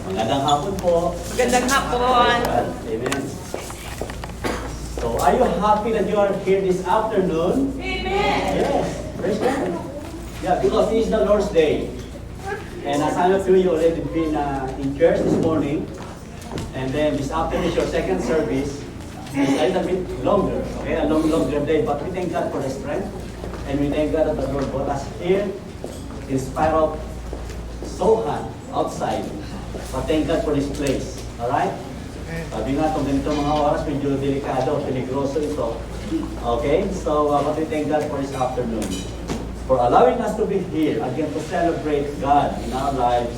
Magandang hapon po. Magandang hapon. Amen. So, are you happy that you are here this afternoon? Amen. Yes. Praise God. Yeah, because this is the Lord's Day. And as some of you already been in church this morning, and then this afternoon is your second service. It's a little bit longer, okay? A longer day, but we thank God for the strength, and we thank God that the Lord brought us here in spite of so hot outside. But thank God for this place, alright? Sabi nga, kung ganito mga oras, medyo delikado, peligroso ito. Okay? So, but we thank God for this afternoon. For allowing us to be here, again, to celebrate God in our lives.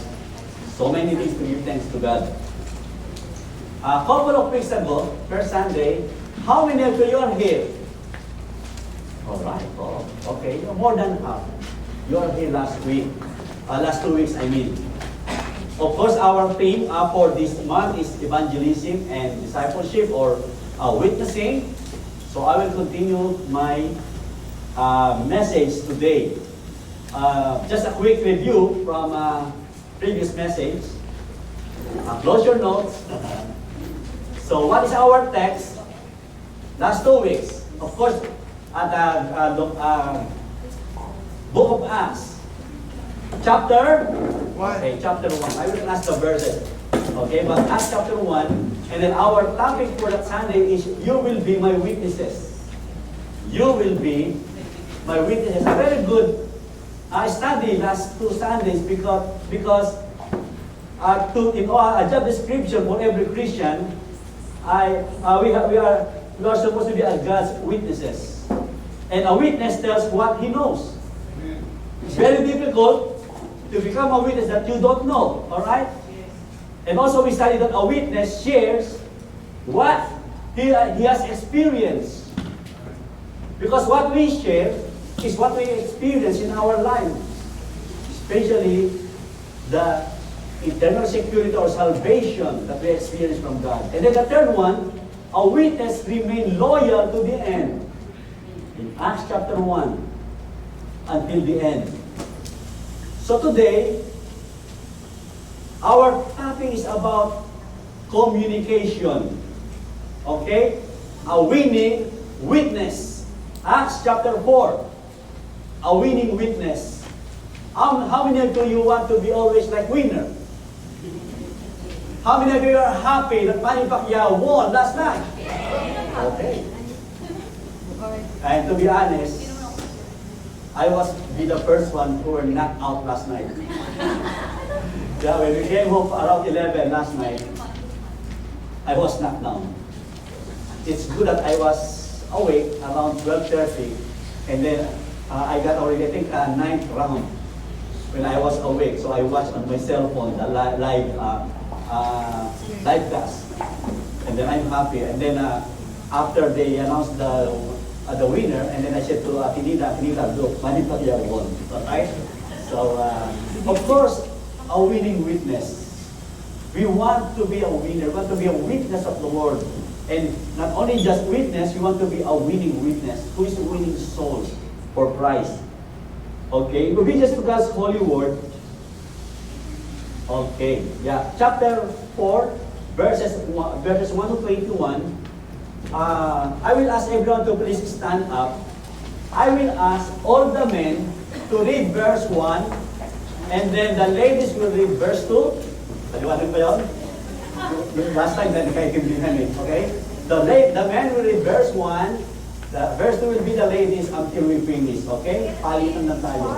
So many things to give thanks to God. A couple of weeks ago, first Sunday, how many of you are here? Alright, oh, okay. More than half. You are here last week. Last 2 weeks, I mean. Of course, our theme for this month is evangelism and discipleship or witnessing. So I will continue my message today. Just a quick review from previous message. Close your notes. So what is our text? Last 2 weeks. Of course, at the Book of Acts. Chapter 1. Okay, chapter 1. I will ask the verses. Okay, but Acts chapter 1. And then our topic for that Sunday is, you will be my witnesses. You will be my witnesses. A very good study last 2 Sundays because in a job description for every Christian, we are supposed to be God's witnesses. And a witness tells what he knows. It's very difficult to become a witness that you don't know, all right? And also we study that a witness shares what he has experienced. Because what we share is what we experience in our life, especially the eternal security or salvation that we experience from God. And then the third one, a witness remain loyal to the end. In Acts chapter 1, until the end. So today, our topic is about communication. Okay? A winning witness. Acts chapter 4. A winning witness. How many of you want to be always like winner? How many of you are happy that Manny Pacquiao won last night? Okay. And to be honest, I was the first one who were knocked out last night. Yeah, when we came home around 11 last night, I was knocked down. It's good that I was awake around 12:30, and then I got already, I think, 9th round when I was awake. So I watched on my cell phone the live cast, and then I'm happy. And then after they announced the winner, and then I said to Tinita, look, Manny Pacquiao won. Alright? So, of course, a winning witness. We want to be a winner. We want to be a witness of the Lord. And not only just witness, we want to be a winning witness. Who is winning souls for Christ? Okay? Obedience to God's holy word. Okay. Yeah. Chapter 4, verses 1 to 21. I will ask everyone to please stand up. I will ask all the men to read verse 1, and then the ladies will read verse 2. Paliwanag ba yun? Last time, hindi kayo kimblihan eh. Okay? The men will read verse 1, the verse 2 will be the ladies until we finish. Okay? Palitan na tayo.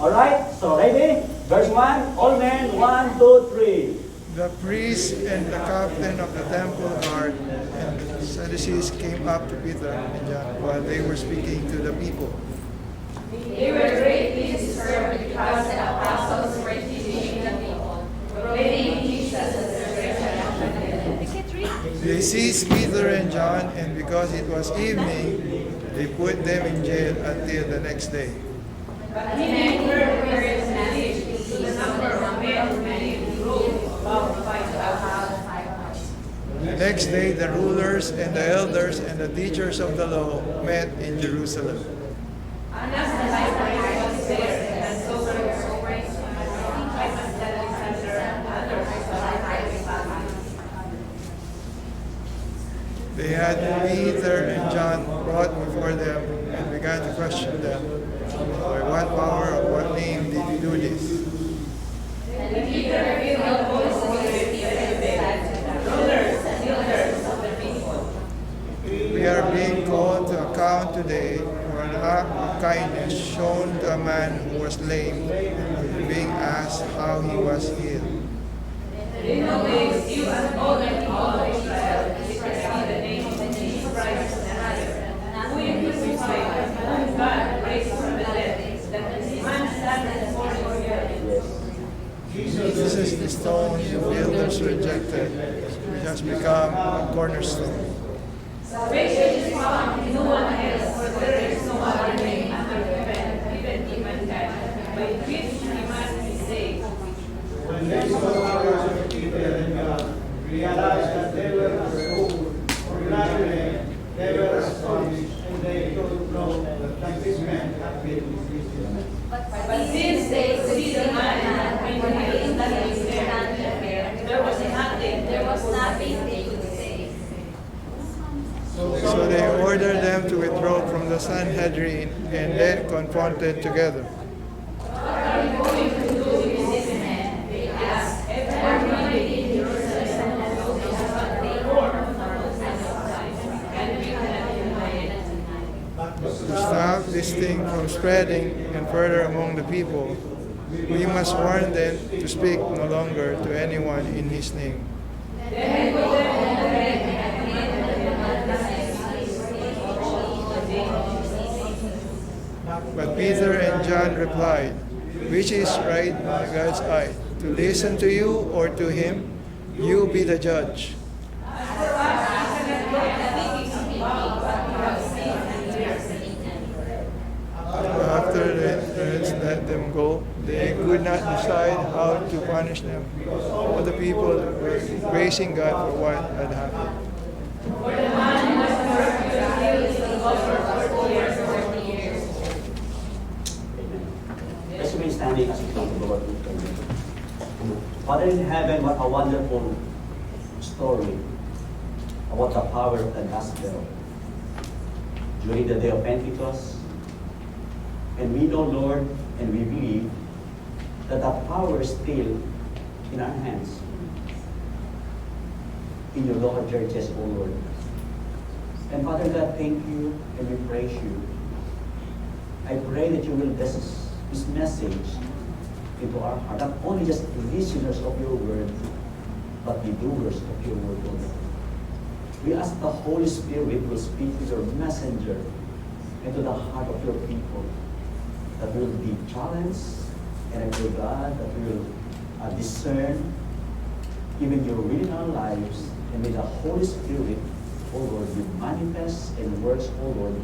Alright? So, ready? Verse 1, all men, 1, 2, 3. The priest and the captain of the temple guard and the Sadducees came up to Peter and John while they were speaking to the people. They were greatly disturbed because the apostles were teaching the people, proclaiming Jesus as the resurrection of the dead. They seized Peter and John, and because it was evening, they put them in jail until the next day. But many heard the word's message to the number of men many ruled about 5,000. The next day, the rulers and the elders and the teachers of the law met in Jerusalem. Annas the high priest was there, and so were Alexander and others of the high They had Peter and John brought before them and began to question them. By what power or what name did you do this? And Peter revealed Moses and said, rulers and elders of the people. We are being called to account today for an act of kindness shown to a man who was lame, and being asked how he was healed. In no ways you and all the people of Israel receive the name of Jesus Christ the Nazareth, who you crucified, whom God raised from the dead, that this man standeth before you here. Jesus is the stone the builders rejected, which has become a cornerstone. Salvation is found in no one else, for there is no other name under heaven given to mankind, by which we must be saved. When they saw the powers of Peter and God, realized that they were assumed or gradually, they were astonished, and they don't know that this man had been with Jesus. But since they could see the man when he instantly standing there, there was nothing they could say. So they ordered them to withdraw from the Sanhedrin, and they confronted together. What are you going to do with this man? They asked. Everybody in Jerusalem knows what they performed for those kind of signs, and we cannot deny it. To stop this thing from spreading and further among the people, we must warn them to speak no longer to anyone in his name. Then he put them on the bed and commanded them not to say But Peter and John replied, which is right in God's eye, to listen to you or to him? You be the judge. After the parents let them go, they could not decide how to punish them. All the people were praising God for what had happened. For the man who was perfect healed the over 40 years, 40 years. Let's remain standing as we come to the Lord. Father in heaven, what a wonderful story about the power of the gospel during the day of Pentecost. And we know, Lord, and we believe that the power is still in our hands. In your local churches, O Lord. And Father God, thank you and we praise you. I pray that you will bless this message into our heart, not only just listeners of your word, but the doers of your word, O Lord. We ask the Holy Spirit will speak with your messenger into the heart of your people, that we will be challenged, and I pray, God, that we will discern even your will in our lives, and may the Holy Spirit, O Lord, be manifest and works, O Lord,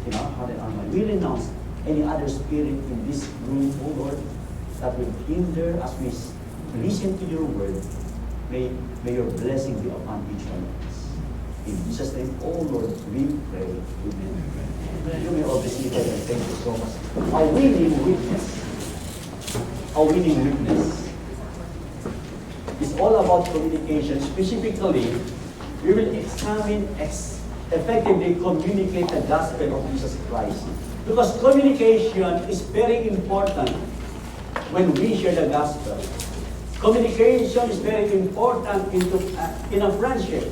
in our heart and our mind. We renounce any other spirit in this room, O Lord, that will hinder as we listen to your word. May your blessing be upon each one of us. In Jesus' name, O Lord, we pray. Amen. You may all be seated and thank you so much. A winning witness. A winning witness. It's all about communication. Specifically, we will examine effectively communicate the gospel of Jesus Christ. Because communication is very important when we share the gospel. Communication is very important in a friendship.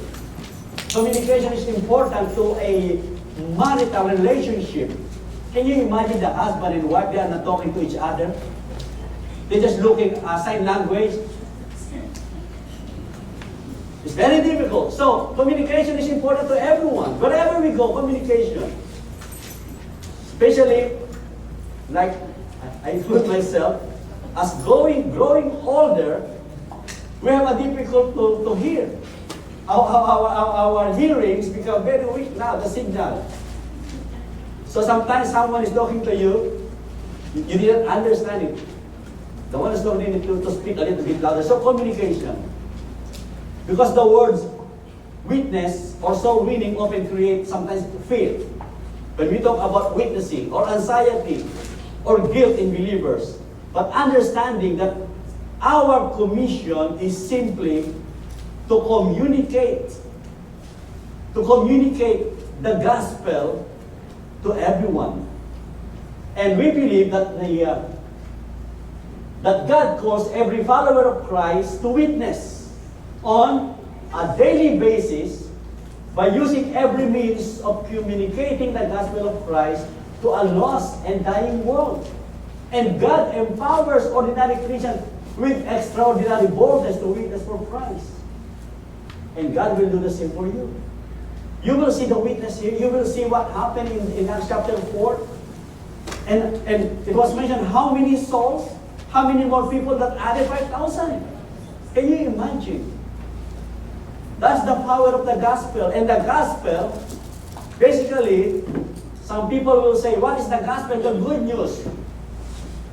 Communication is important to a marital relationship. Can you imagine the husband and wife, they are not talking to each other? They're just looking sign language. It's very difficult. So communication is important to everyone. Wherever we go, communication. Especially, like I put myself, as growing older, we have a difficult to hear. Our hearings become very weak now, the signal. So sometimes someone is talking to you, you didn't understand it. The one is talking to speak a little bit louder. So communication. Because the words witness or soul winning often create sometimes fear. When we talk about witnessing or anxiety or guilt in believers, but understanding that our commission is simply to communicate to communicate the gospel to everyone. And we believe that that God calls every follower of Christ to witness on a daily basis by using every means of communicating the gospel of Christ to a lost and dying world. And God empowers ordinary Christians with extraordinary boldness to witness for Christ. And God will do the same for you. You will see the witness here. You will see what happened in Acts chapter 4. And it was mentioned how many souls, how many more people that added 5,000. Can you imagine? That's the power of the gospel. And the gospel, basically, some people will say, what is the gospel? The good news.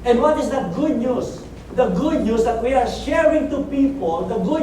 And what is that good news? The good news that we are sharing to people, the good